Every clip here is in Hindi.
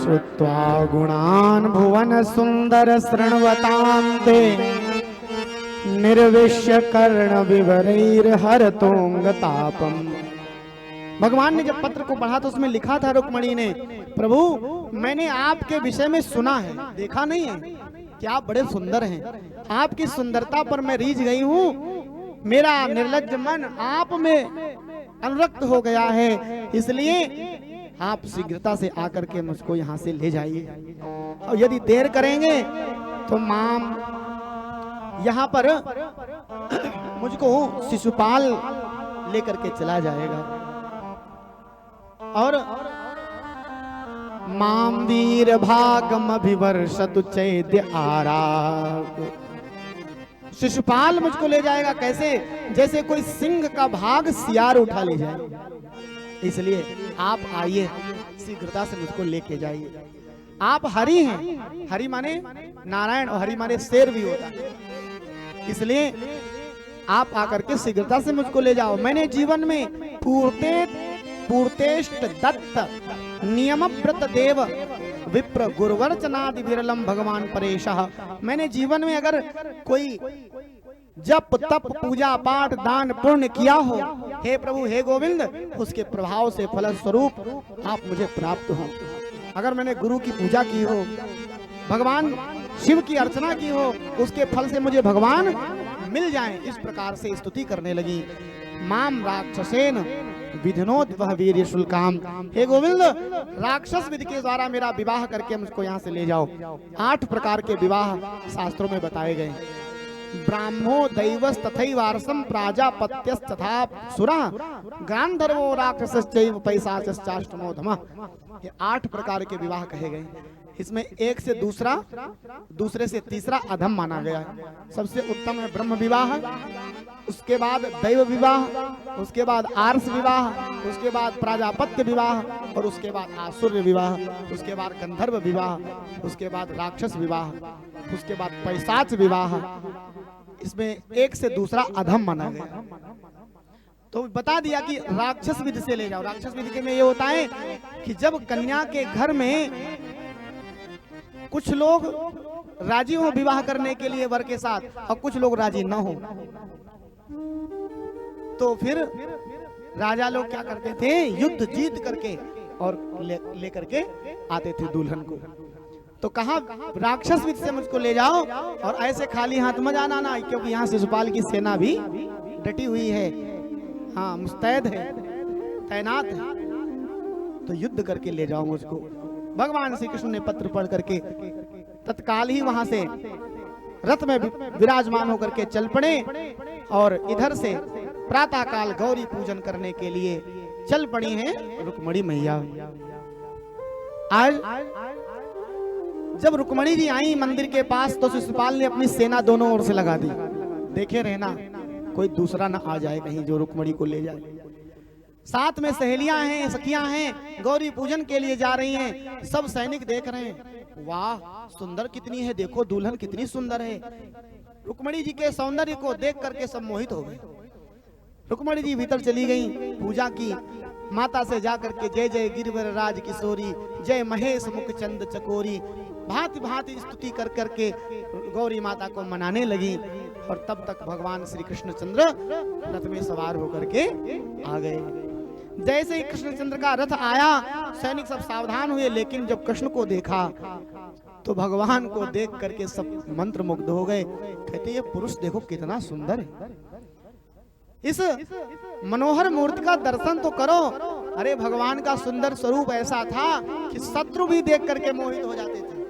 श्रुत्वा गुणान् भुवन सुंदर शृण्वतान्ते निर्विश्य कर्ण विवरैर्हरतोंगतापम। भगवान ने जब पत्र को पढ़ा तो उसमें लिखा था रुक्मणी ने, प्रभु मैंने आपके विषय में सुना है, देखा नहीं है कि आप बड़े सुंदर हैं, आपकी सुंदरता पर मैं रीझ गई हूँ, मेरा निर्लज्ज मन आप में अनुरक्त हो गया है, इसलिए आप शीघ्रता से आकर के मुझको यहाँ से ले जाइए। और यदि देर करेंगे तो माम यहाँ पर मुझको शिशुपाल लेकर के चला जाएगा और माम वीर भागम अभिवर्षतु चैद्य आराग। शिशुपाल मुझको ले जाएगा कैसे? जैसे कोई सिंह का भाग सियार उठा ले जाए। इसलिए आप आइए, शीघ्रता से मुझको लेके जाइए। आप हरि हैं, हरि माने नारायण और हरि माने शेर भी होता है, इसलिए आप आकर के शीघ्रता से मुझको ले जाओ। मैंने जीवन में पूर्तेष्ट दत्त नियम व्रत देव विप्र गुरुवर्चनादि विरलम भगवान परेशः। मैंने जीवन में अगर कोई जप तप पूजा पाठ दान पुण्य किया हो, हे प्रभु हे गोविंद, उसके प्रभाव से फल स्वरूप आप मुझे प्राप्त हो। अगर मैंने गुरु की पूजा की हो, भगवान शिव की अर्चना की हो, उसके फल से मुझे भगवान मिल जाएं, इस प्रकार से स्तुति करने लगी। माम राक्षसेन विधिनोद वह वीर्य शुल्काम। हे गोविंद, राक्षस विधि के द्वारा मेरा विवाह करके मुझको यहाँ से ले जाओ। 8 प्रकार के विवाह शास्त्रों में बताए गए। ब्राह्मो दैवस तथैवार्षम प्राजापत्यस्तथा सुरा गांधर्वो राक्षसश्चैव पैशाचश्चाष्टमो धमः। ये 8 प्रकार के विवाह कहे गए। इसमें एक से दूसरा, दूसरे से तीसरा अधम माना गया है। सबसे उत्तम है ब्रह्म विवाह, उसके बाद दैव विवाह, उसके बाद आर्ष विवाह, उसके बाद प्राजापत्य विवाह, और उसके बाद आसुर विवाह, उसके बाद गंधर्व विवाह, उसके बाद राक्षस विवाह, उसके बाद पैशाच विवाह। इसमें एक से दूसरा अधम माना गया। तो बता दिया कि राक्षस विधि से ले जाओ। राक्षस विधि में ये होता है कि जब कन्या के घर में कुछ लोग राजी हो विवाह करने के लिए वर के साथ, और कुछ लोग राजी न हो, तो फिर राजा लोग क्या करते थे, युद्ध जीत करके और ले करके आते थे दुल्हन को। तो कहा राक्षस विधि से मुझको ले जाओ, और ऐसे खाली हाथ मत आना ना, क्योंकि यहाँ शिशुपाल की सेना भी डटी हुई है, हाँ मुस्तैद है, तैनात है, तो युद्ध करके ले जाओ मुझको। भगवान श्री कृष्ण ने पत्र पढ़ करके तत्काल ही वहां से रथ में विराजमान होकर के चल पड़े, और इधर से प्रातः काल गौरी पूजन करने के लिए चल पड़ी हैं रुक्मणी मैया। आज जब रुक्मणी जी आई मंदिर के पास, तो शिशुपाल ने अपनी सेना दोनों ओर से लगा दी। देखे रहना कोई दूसरा ना आ जाए कहीं जो रुक्मणी को ले जाए। साथ में सहेलियां हैं, सखियां हैं, गौरी पूजन के लिए जा रही हैं। सब सैनिक देख रहे हैं, वाह सुंदर कितनी है, देखो दुल्हन कितनी सुंदर है। रुक्मणी जी के सौंदर्य को देख करके सब मोहित हो गए। रुक्मणी जी भीतर चली गई, पूजा की, माता से जाकर के जय जय गिरिवर राज किशोरी, जय महेश मुख चंद चकोरी, भांति भांति स्तुति कर करके गौरी माता को मनाने लगी। और तब तक भगवान श्री कृष्णचंद्र रथ में सवार होकर के आ गए। जैसे ही कृष्णचंद्र का रथ आया, सैनिक सब सावधान हुए, लेकिन जब कृष्ण को देखा तो भगवान को देख करके सब मंत्र मुग्ध हो गए। कहते ये पुरुष देखो कितना सुंदर है, इस मनोहर मूर्ति का दर्शन तो करो। अरे भगवान का सुंदर स्वरूप ऐसा था कि शत्रु भी देख करके मोहित हो जाते थे।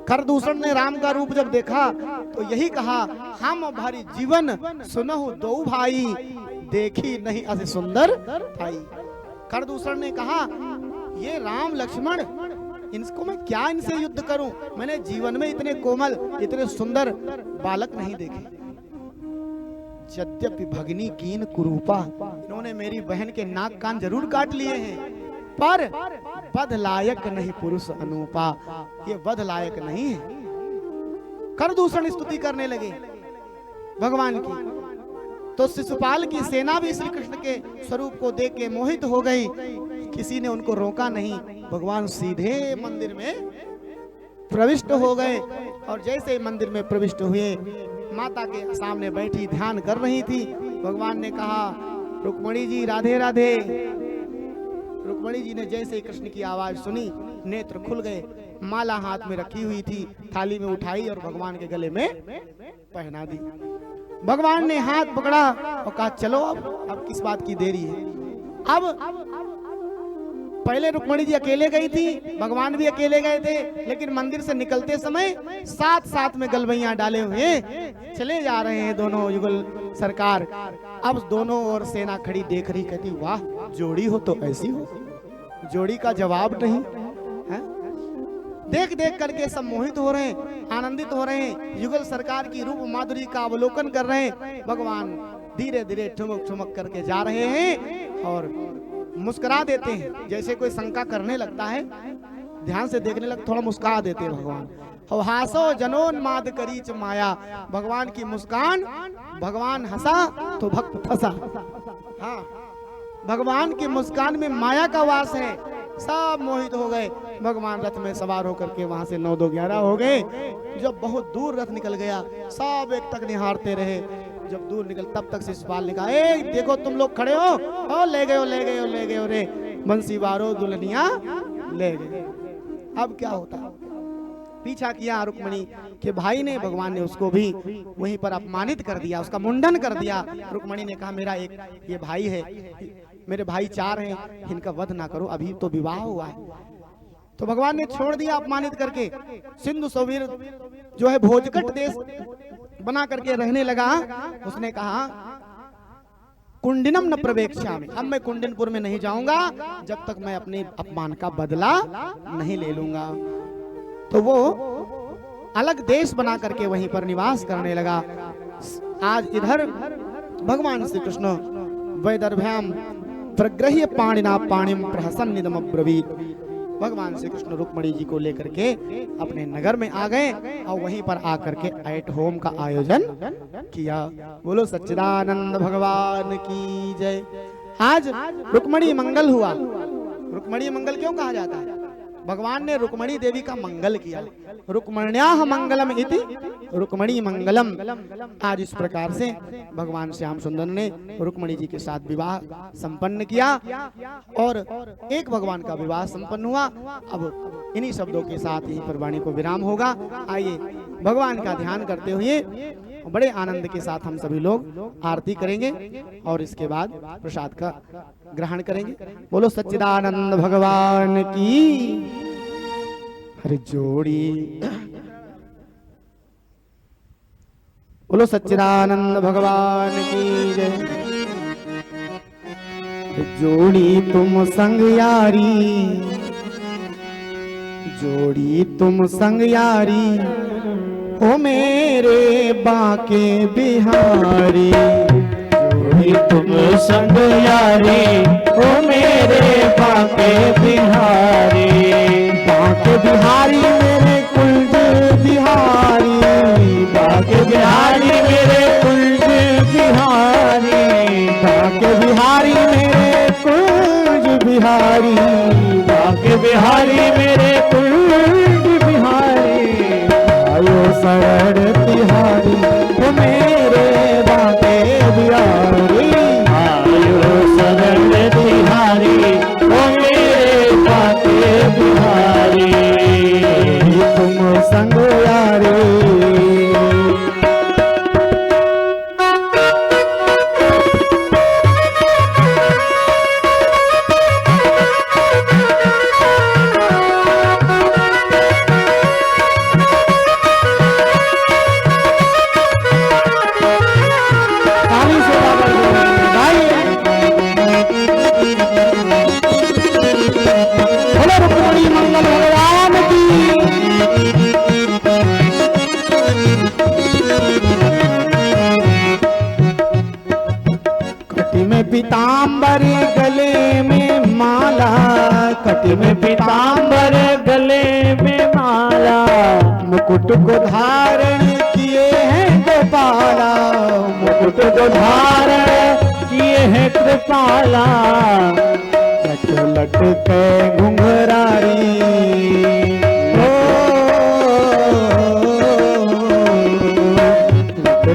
खरदूषण ने राम का रूप जब देखा तो यही कहा, हम भारी जीवन सुनहु दो भाई, देखी नहीं अति सुंदर भाई। खरदूषण ने कहा, ये राम लक्ष्मण, इनको मैं क्या इनसे युद्ध करूं, मैंने जीवन में इतने कोमल इतने सुंदर बालक नहीं देखे। यद्यपि भगिनी कीन कुरूपा, इन्होंने मेरी बहन के नाक कान जरूर काट लिए हैं, पर वध लायक नहीं पुरुष अनूपा, ये वध लायक नहीं है। खरदूषण स्तुति करने लगे भगवान की। तो शिशुपाल की सेना भी श्री कृष्ण के स्वरूप को देख के मोहित हो गई। किसी ने उनको रोका नहीं, भगवान सीधे मंदिर में प्रविष्ट हो गए। और जैसे ही मंदिर में प्रविष्ट हुए, माता के सामने बैठी ध्यान कर रही थी। भगवान ने कहा, रुक्मणी जी राधे राधे। रुक्मणी जी ने जैसे ही कृष्ण की आवाज सुनी, नेत्र खुल गए। माला हाथ में रखी हुई थी, थाली में उठाई और भगवान के गले में पहना दी। भगवान ने हाथ पकड़ा और कहा, चलो अब किस बात की देरी है। अब पहले रुक्मणी जी अकेले गई थी, भगवान भी अकेले गए थे, लेकिन मंदिर से निकलते समय साथ साथ में गलबैया डाले हुए चले जा रहे हैं दोनों युगल सरकार। अब दोनों ओर सेना खड़ी देख रही, कहती वाह जोड़ी हो तो ऐसी हो, जोड़ी का जवाब नहीं है। देख देख करके सब मोहित हो रहे हैं, आनंदित हो रहे हैं, युगल सरकार की रूप माधुरी का अवलोकन कर रहे हैं। भगवान धीरे धीरे ठुमक ठुमक करके जा रहे हैं और मुस्कुरा देते हैं। जैसे कोई शंका करने लगता है, ध्यान से देखने लग, थोड़ा मुस्कुरा देते हैं भगवान। हासो जनोन्माद करीच माया, भगवान की मुस्कान, भगवान हंसा तो भक्त फंसा। हाँ, भगवान की मुस्कान में माया का वास है। सब मोहित हो गए। भगवान रथ में सवार होकर के वहां से 9-2-11 हो गए। जब बहुत दूर रथ निकल गया, सब एक तक निहारते रहे। जब दूर निकल, तब तक शिशुपाल ने कहा, ए देखो तुम लोग खड़े हो, ओ ले गए हो ले गए हो ले गए हो रे, बंसी वारो दुल्हनिया ले गए। अब क्या होता, पीछा किया रुक्मणी के भाई ने, भगवान ने उसको भी वहीं पर अपमानित कर दिया, उसका मुंडन कर दिया। रुक्मणी ने कहा, मेरा एक ये भाई है, मेरे भाई 4 हैं, इनका वध ना करो, अभी तो विवाह हुआ है। तो भगवान ने छोड़ दिया अपमानित करके। सिंधु सौवीर जो है भोजकट देश बना करके रहने लगा। उसने कहा, कुंडिनम न प्रवेक्ष्यामि, अब मैं कुंडिनपुर में नहीं जाऊंगा जब तक मैं अपने अपमान का बदला नहीं ले लूंगा। तो वो अलग देश बना करके वहीं पर निवास करने लगा। आज इधर भगवान श्री कृष्ण वैदर्भ्याम प्रग्रह्य पाणिना पाणिम प्रहसन्निदम अब्रवीत, भगवान श्री कृष्ण रुक्मणी जी को लेकर के अपने नगर में आ गए और वहीं पर आकर के एट होम का आयोजन किया। बोलो सच्चिदानंद भगवान की जय। आज रुक्मणी मंगल हुआ। रुक्मणी मंगल क्यों कहा जाता है? भगवान ने रुक्मणी देवी का मंगल किया। रुक्मण्याः मंगलम इति रुक्मणी मंगलम। आज इस प्रकार से भगवान श्याम सुंदर ने रुक्मणी जी के साथ विवाह संपन्न किया और एक भगवान का विवाह संपन्न हुआ। अब इन्हीं शब्दों के साथ यहीं पर वाणी को विराम होगा। आइए भगवान का ध्यान करते हुए बड़े आनंद के साथ हम सभी लोग आरती करेंगे और इसके बाद प्रसाद का ग्रहण करेंगे। बोलो सच्चिदानंद भगवान की। हरि जोड़ी। बोलो सच्चिदानंद भगवान की जय। जोड़ी तुम संग यारी, जोड़ी तुम संग यारी, हो मेरे बाके बिहारी। जोड़ी तुम संग यारी, हो मेरे बाके बिहारी। बाके बिहारी मेरे कुंज बिहारी, बाके बिहारी मेरे कुंज बिहारी। बाके बिहारी मेरे कुंज बिहारी, बाके बिहारी मेरे कुंज बिहारी। आयो शरण तिहारी, वो मेरे बाके बिहारी। आयो शरण तिहारी, वो मेरे बाके बिहारी। तुम संग यारी। पीताम्बर गले में माला, कटी में पीताम्बर गले में माला। मुकुट को धारण किए हैं कृपाला, मुकुट को धारण किए हैं कृपाला। लटके घुंघरारी ओ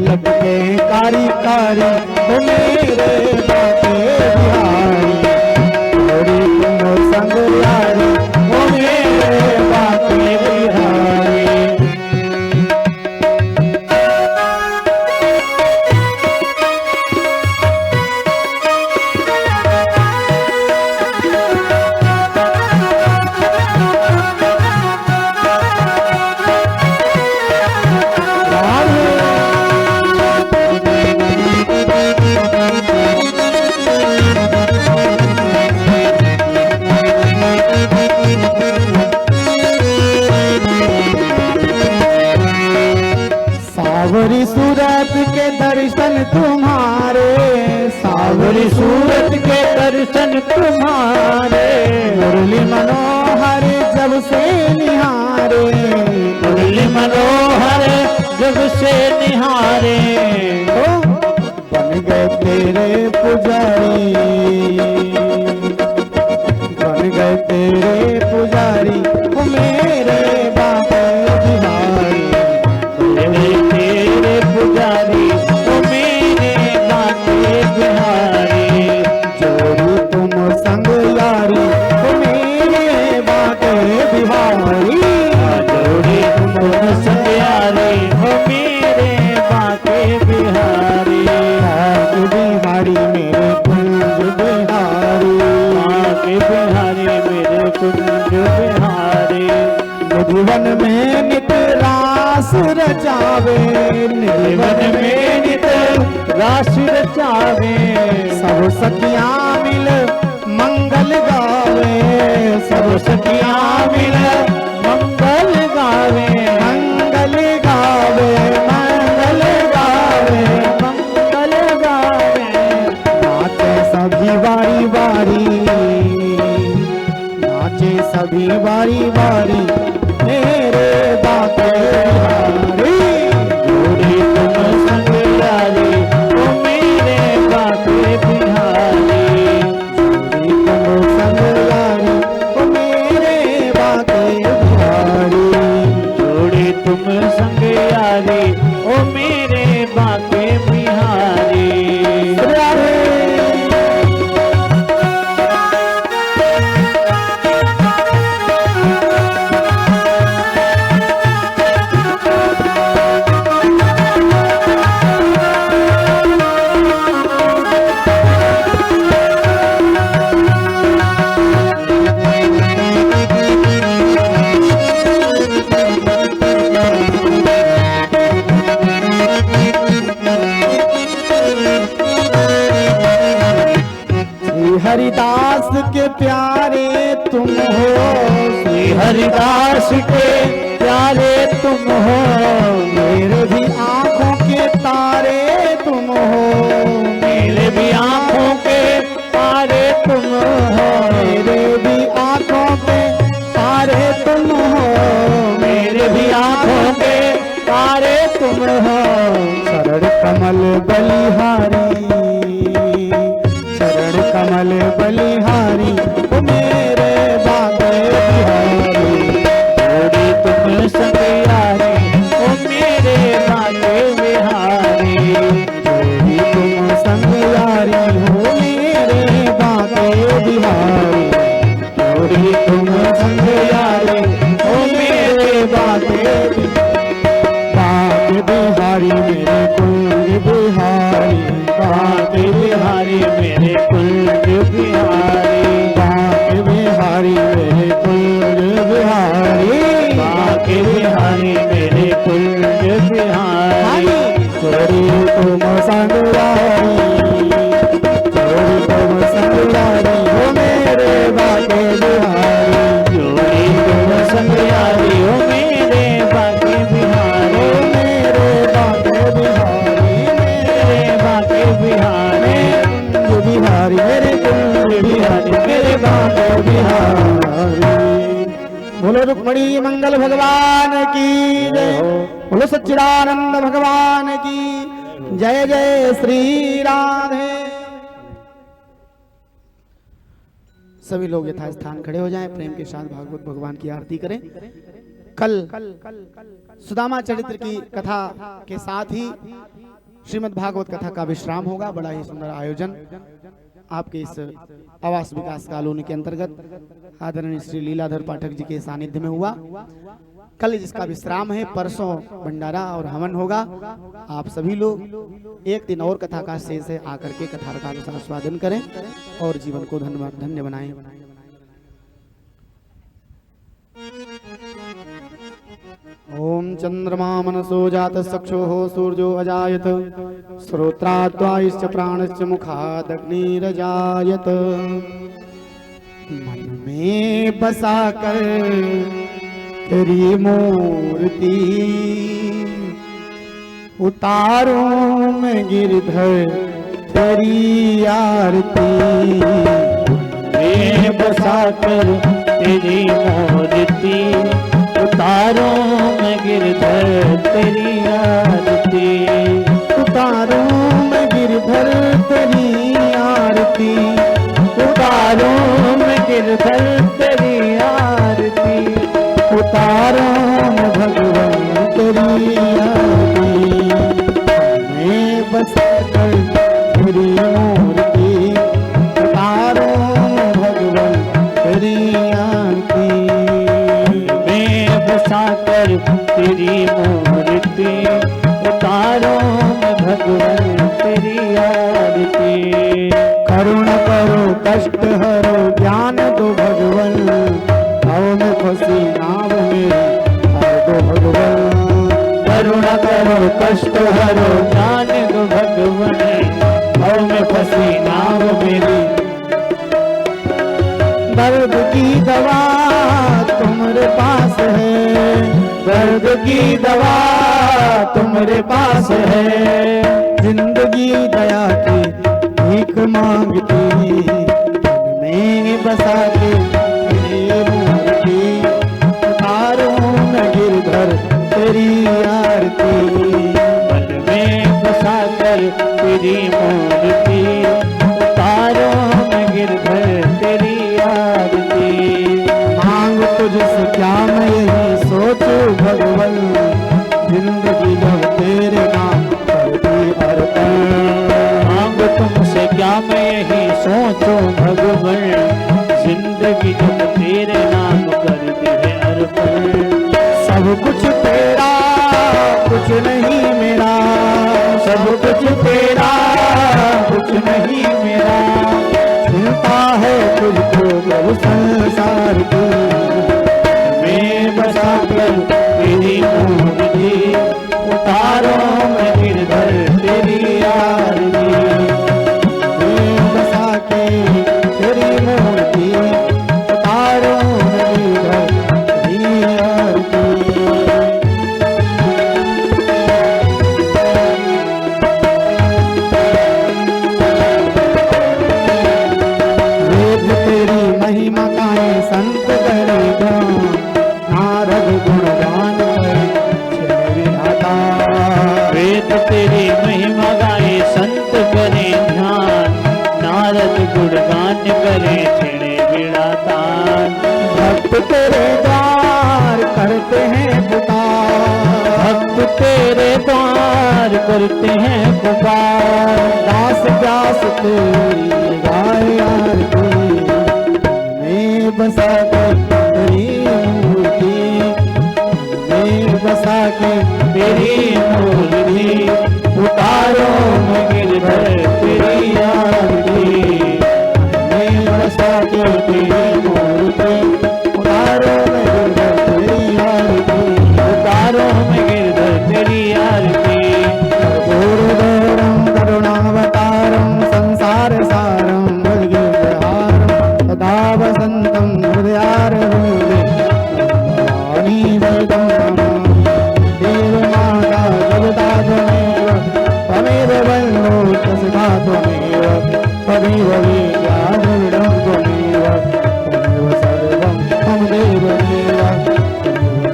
लटके कारी कारी ओ मेरे बाके बिहारी गोरी तुम संग यारी ओ मेरे बाके बिहारी। सावरी सूरत के दर्शन तुम्हारे सावरी सूरत के दर्शन तुम्हारे मुरली मनोहर जब से निहारे मुरली मनोहर जब से निहारे बन गए तेरे पुजारी बन गए तेरे पुजारी ओ मेरे बाबा बिहारी तेरे पुजारी ओ मेरे बाके बिहारी जोड़ी तुम संग यारी ओ मेरे बाके बिहारी जोड़ी तुम संग यारी ओ मेरे बाके बिहारी बिहारी मेरे कुंज बिहारी बाके बिहारी मेरे कुंज बिहारी मधुवन में नित रास रचावे निर्वन में नित रास रचावे सब सखियां मिल मंगल गावे सब सखियां मिल मंगल गावे मंगल गावे मंगल गावे मंगल गावे नाचे सभी बारी बारी नाचे सभी बारी बारी मेरे बाके बिहारी जोड़ी तुम संग यारी ओ मेरे बाके बिहारी जोड़ी तुम संग यारी ओ मेरे बाके बिहारी जोड़ी तुम संग यारी ओ मेरे बाके बिहारी। हरिदास के प्यारे तुम हो श्री हरिदास के प्यारे तुम हो मेरे भी आंखों के तारे तुम हो मेरे भी आंखों के तारे तुम हो मेरे भी आंखों के तारे तुम हो मेरे भी आंखों के तारे तुम हो शरण कमल बलिहारी शरण कमल बलिहारी ओ मेरे बाके बिहारी जोड़ी तुम संग यारी ओ मेरे बाके बिहारी जोड़ी तुम संग यारी हो मेरे बाके बिहारी जोड़ी तुम संग यारी ओ मेरे बाके बिहारी मेरे कुंज बिहारी बाके बिहारी मेरे कुंज बिहारी बाके बिहारी मेरे कुंज बिहारी बाके बिहारी मेरे कुंज बिहारी जोड़ी तुम संग यारी जोड़ी तुम संग यारी हो मेरे बाके बिहारी जोड़ी तुम संग यारी हो मेरे बाके बिहारी मेरे बाके बिहारी मेरे बाके बिहारी कुंज बिहारी मेरे कुंज बिहारी मेरे बाके बिहारी। बोलो रुक्मणी मंगल भगवान की जय बोलो सच्चिदानंद भगवान की जय जय श्री राधे। सभी लोग यथास्थान खड़े हो जाएं, प्रेम के साथ भागवत भगवान की आरती करें। कल सुदामा चरित्र की कथा के साथ ही श्रीमद् भागवत कथा का विश्राम होगा। बड़ा ही सुंदर आयोजन आपके इस आवास विकास कॉलोनी के अंतर्गत आदरणीय श्री लीलाधर पाठक जी के सानिध्य में हुआ। कल जिसका विश्राम है, परसों भंडारा और हवन होगा। आप सभी लोग एक दिन और कथा का शेष है, आकर के कथा का आस्वादन करें और जीवन को धन्य बनाएं। ओम चंद्रमा मनसो जात चक्षुः सूर्यो अजायत श्रोत्राद्वायुश्च प्राणश्च मुखादग्निरजायत। मन में बसा कर तेरी मूर्ति उतारूं मैं गिरधर तेरी आरती। में बसा कर तेरी मूर्ति उतारूं मैं गिरधर तेरी आरती। उतारूं मैं गिरधर तेरी आरती। उतारूं मैं गिरधर तेरी आरती। उतारूं मैं भगवान तेरी आरती। मैं बसा कर तेरी मूर्ति उतारूं मैं भगवान तेरी आरती। बसा कर तेरी मूर्ति उतारो मैं भगवान तेरी आरती। करुण करो कष्ट हरो ज्ञान दो भगवान। भाव में फंसी नाव मेरी हार दो भगवान। करुण करो कष्ट हरो ज्ञान दो भगवान। भाव में फंसी नाव मेरी। दर्द की दवा तुम्हारे पास है। दर्द की दवा तुम्हारे पास है। जिंदगी दया की भीख मांगती। मन में बसा के तेरी मूर्ति उतारूं मैं गिरधर तेरी आरती। मन में बसा कर तेरी मूर्ति उतारो मैं गिरधर तेरी आरती। मांग तुझसे क्या मैं यही सोचूं भगवन। जिंदगी जब तेरे नाम कर दी अर्पण। मांग तुमसे क्या मैं यही सोचूं भगवन। जिंदगी जब तेरे नाम कर दी है अर्पण। सब कुछ तेरा कुछ नहीं मेरा। सब कुछ तेरा कुछ नहीं मेरा। चिंता है तुझको प्रभु संसार की। मैं बसा कर तेरी मूर्ति उतारो मैं गिरधर तेरी आरती। मैं बसा के तेरी मूर्ति उतारो मैं गिरधर तेरी आरती। वेद तेरी महिमा गाए संत करे गान। नारद गुणगान करे क्षण विधाता। वेद तेरी महिमा गाए संत करे ध्यान। नारद गुणगान करे छिड़े विड़ातान। भक्त तेरे द्वार करते हैं पुकार। भक्त तेरे द्वार करते हैं पुकार। दास व्यास तेरी गाय आरती। मैं बसा कर तेरी मूर्ति। मैं बसा के तेरी मूर्ति उतारो मैं गिरधर तेरी आरती। मैं बसा के तेरी मूर्ति उतारो मैं गिरधर तेरी आरती। उतारो मैं गिरधर तेरी आरती। पूर्वोरं करुणावतारं संसार सारं भजगिरिहारं सदा वसन्तं हृदयारविन्दे भवानी वरदं नमामि। देवमाता जगदा त्वमेव त्वमेव वन्दो सदा त्वमेव त्वमेव विद्याद्रविडं त्वमेव त्वमेव सर्वं मम देवदेव त्वमेव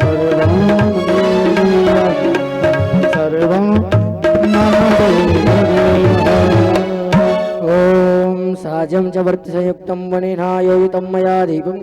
सर्वं मम देवदेव। ओम साजं पंचवर्ति संयुक्तं वनेनायोजितं मया दीपं